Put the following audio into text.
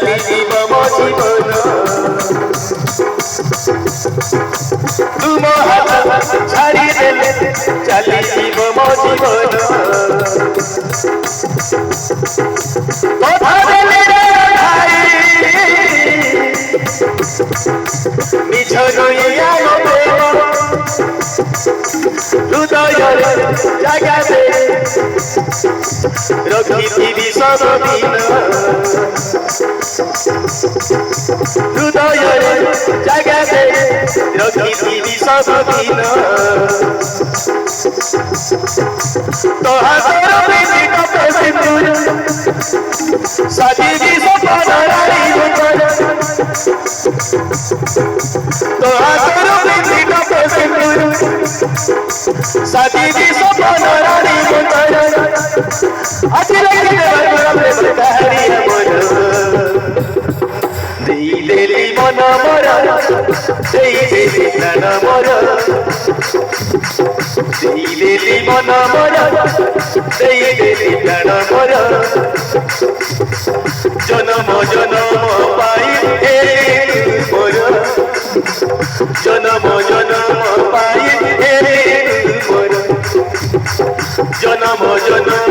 চালিব মো জীবন তুম হাত ছাড়ি দেলে চালিব মো জীবন কথা দেলে ভাই মিছ নইয়া হৃদয়ের জায়গাতে রখিথিবি সবদিন হৃদয়ের জায়গাতে রখিথিবি সবদিন তোহার প্রেমী কপে সিন্দুর সাজিবি সপনারি ভিতর তোহার প্রেমী কপে সিন্দুর সাজিবি সপনারি ভিতর আজি লাগি প্রেম কাহিনী মন দেইদেলি মন মর দেইদেলি প্রাণ মর দেইদেলি মন মর দেইদেলি প্রাণ মর জনম জনম পাই হে মোর জনম জনম পাই হে মোর জনম জনম